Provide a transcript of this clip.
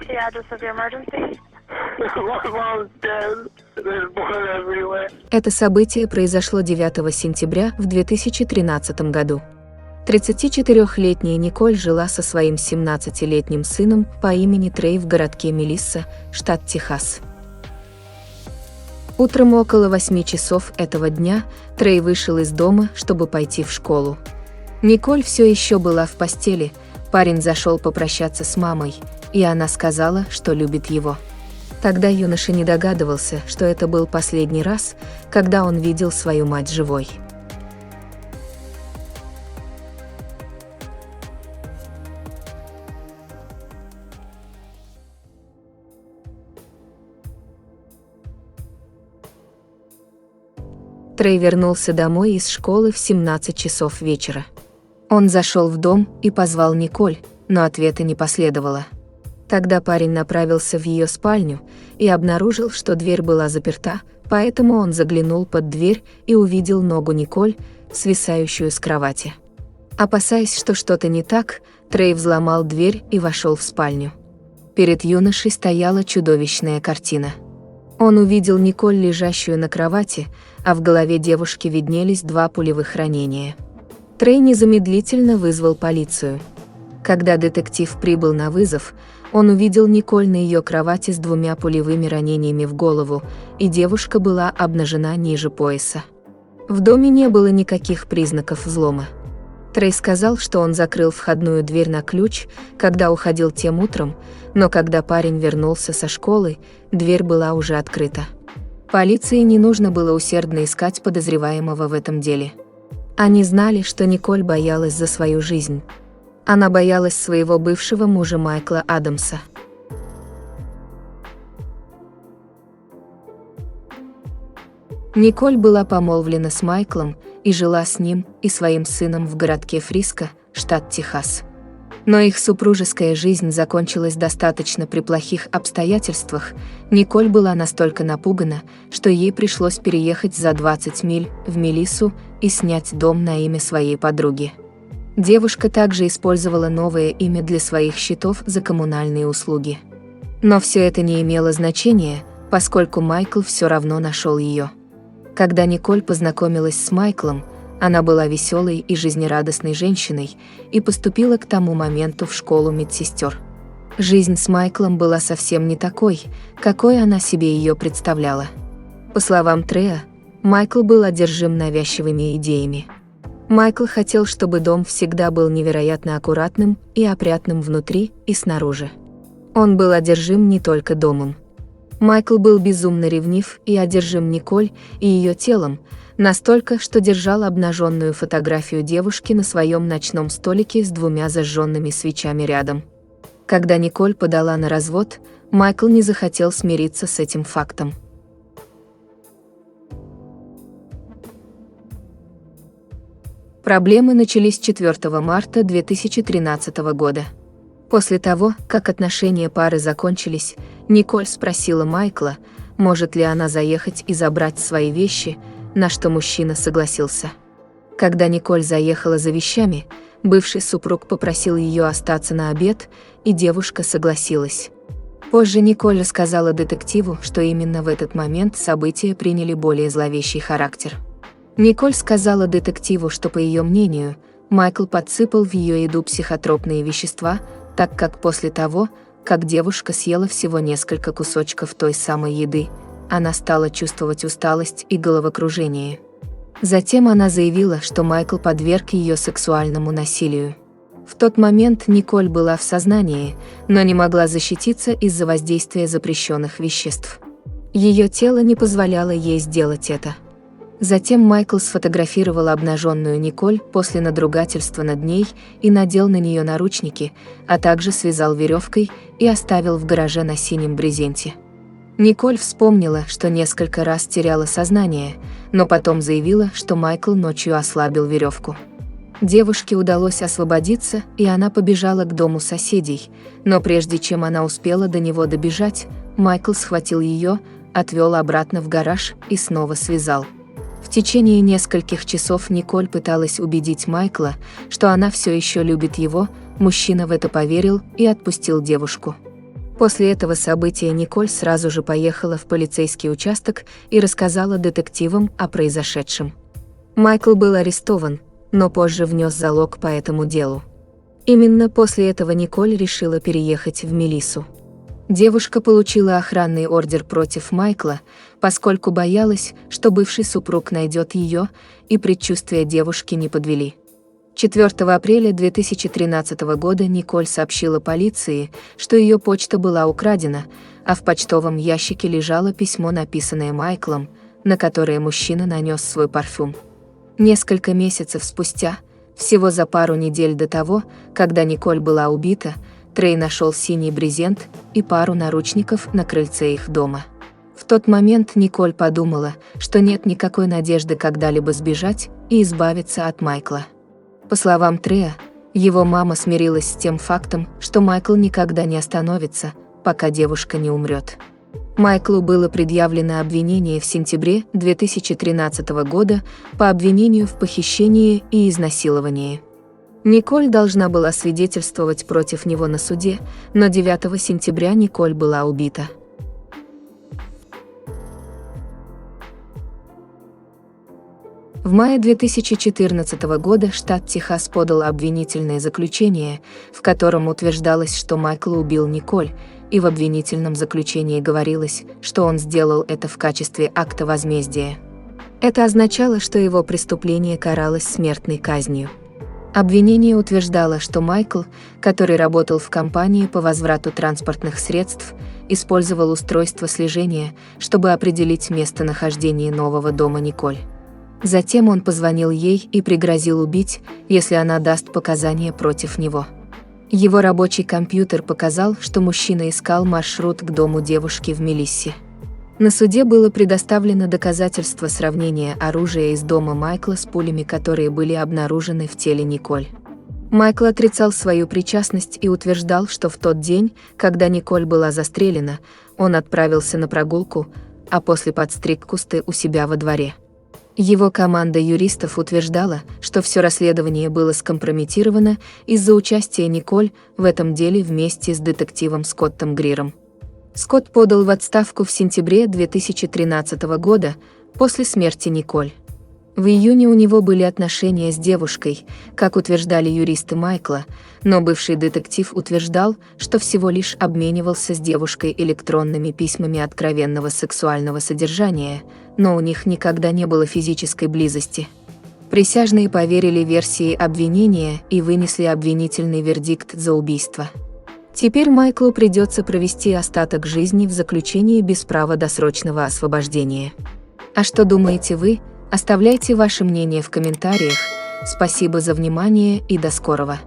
the address of your emergency? My mom's dead. There's blood everywhere. Это событие произошло 9 сентября в 2013 году. 34-летняя Николь жила со своим 17-летним сыном по имени Трей в городке Мелисса, штат Техас. Утром около 8 часов этого дня Трей вышел из дома, чтобы пойти в школу. Николь все еще была в постели, парень зашел попрощаться с мамой, и она сказала, что любит его. Тогда юноша не догадывался, что это был последний раз, когда он видел свою мать живой. Трей вернулся домой из школы в 17 часов вечера. Он зашел в дом и позвал Николь, но ответа не последовало. Тогда парень направился в ее спальню и обнаружил, что дверь была заперта, поэтому он заглянул под дверь и увидел ногу Николь, свисающую с кровати. Опасаясь, что что-то не так, Трей взломал дверь и вошел в спальню. Перед юношей стояла чудовищная картина. Он увидел Николь, лежащую на кровати, а в голове девушки виднелись 2 пулевых ранения. Трей незамедлительно вызвал полицию. Когда детектив прибыл на вызов, он увидел Николь на ее кровати с 2 пулевыми ранениями в голову, и девушка была обнажена ниже пояса. В доме не было никаких признаков взлома. Трей сказал, что он закрыл входную дверь на ключ, когда уходил тем утром, но когда парень вернулся со школы, дверь была уже открыта. Полиции не нужно было усердно искать подозреваемого в этом деле. Они знали, что Николь боялась за свою жизнь. Она боялась своего бывшего мужа Майкла Адамса. Николь была помолвлена с Майклом и жила с ним и своим сыном в городке Фриско, штат Техас. Но их супружеская жизнь закончилась достаточно при плохих обстоятельствах. Николь была настолько напугана, что ей пришлось переехать за 20 миль в Мелиссу и снять дом на имя своей подруги. Девушка также использовала новое имя для своих счетов за коммунальные услуги. Но все это не имело значения, поскольку Майкл все равно нашел ее. Когда Николь познакомилась с Майклом, она была веселой и жизнерадостной женщиной и поступила к тому моменту в школу медсестер. Жизнь с Майклом была совсем не такой, какой она себе ее представляла. По словам Трея, Майкл был одержим навязчивыми идеями. Майкл хотел, чтобы дом всегда был невероятно аккуратным и опрятным внутри и снаружи. Он был одержим не только домом. Майкл был безумно ревнив и одержим Николь и ее телом, настолько, что держал обнаженную фотографию девушки на своем ночном столике с 2 зажженными свечами рядом. Когда Николь подала на развод, Майкл не захотел смириться с этим фактом. Проблемы начались 4 марта 2013 года. После того, как отношения пары закончились, Николь спросила Майкла, может ли она заехать и забрать свои вещи, на что мужчина согласился. Когда Николь заехала за вещами, бывший супруг попросил ее остаться на обед, и девушка согласилась. Позже Николь рассказала детективу, что именно в этот момент события приняли более зловещий характер. Николь сказала детективу, что, по ее мнению, Майкл подсыпал в ее еду психотропные вещества, так как после того, как девушка съела всего несколько кусочков той самой еды, она стала чувствовать усталость и головокружение. Затем она заявила, что Майкл подверг ее сексуальному насилию. В тот момент Николь была в сознании, но не могла защититься из-за воздействия запрещенных веществ. Ее тело не позволяло ей сделать это. Затем Майкл сфотографировал обнаженную Николь после надругательства над ней и надел на нее наручники, а также связал веревкой и оставил в гараже на синем брезенте. Николь вспомнила, что несколько раз теряла сознание, но потом заявила, что Майкл ночью ослабил веревку. Девушке удалось освободиться, и она побежала к дому соседей, но прежде чем она успела до него добежать, Майкл схватил ее, отвел обратно в гараж и снова связал. В течение нескольких часов Николь пыталась убедить Майкла, что она все еще любит его, мужчина в это поверил и отпустил девушку. После этого события Николь сразу же поехала в полицейский участок и рассказала детективам о произошедшем. Майкл был арестован, но позже внес залог по этому делу. Именно после этого Николь решила переехать в Мелиссу. Девушка получила охранный ордер против Майкла, поскольку боялась, что бывший супруг найдет ее, и предчувствия девушки не подвели. 4 апреля 2013 года Николь сообщила полиции, что ее почта была украдена, а в почтовом ящике лежало письмо, написанное Майклом, на которое мужчина нанес свой парфюм. Несколько месяцев спустя, всего за пару недель до того, когда Николь была убита, Трей нашел синий брезент и пару наручников на крыльце их дома. В тот момент Николь подумала, что нет никакой надежды когда-либо сбежать и избавиться от Майкла. По словам Трея, его мама смирилась с тем фактом, что Майкл никогда не остановится, пока девушка не умрет. Майклу было предъявлено обвинение в сентябре 2013 года по обвинению в похищении и изнасиловании. Николь должна была свидетельствовать против него на суде, но 9 сентября Николь была убита. В мае 2014 года штат Техас подал обвинительное заключение, в котором утверждалось, что Майкл убил Николь, и в обвинительном заключении говорилось, что он сделал это в качестве акта возмездия. Это означало, что его преступление каралось смертной казнью. Обвинение утверждало, что Майкл, который работал в компании по возврату транспортных средств, использовал устройство слежения, чтобы определить местонахождение нового дома Николь. Затем он позвонил ей и пригрозил убить, если она даст показания против него. Его рабочий компьютер показал, что мужчина искал маршрут к дому девушки в Мелиссе. На суде было предоставлено доказательство сравнения оружия из дома Майкла с пулями, которые были обнаружены в теле Николь. Майкл отрицал свою причастность и утверждал, что в тот день, когда Николь была застрелена, он отправился на прогулку, а после подстриг кусты у себя во дворе. Его команда юристов утверждала, что все расследование было скомпрометировано из-за участия Николь в этом деле вместе с детективом Скоттом Гриром. Скотт подал в отставку в сентябре 2013 года после смерти Николь. В июне у него были отношения с девушкой, как утверждали юристы Майкла, но бывший детектив утверждал, что всего лишь обменивался с девушкой электронными письмами откровенного сексуального содержания, но у них никогда не было физической близости. Присяжные поверили версии обвинения и вынесли обвинительный вердикт за убийство. Теперь Майклу придется провести остаток жизни в заключении без права досрочного освобождения. А что думаете вы? Оставляйте ваше мнение в комментариях. Спасибо за внимание и до скорого.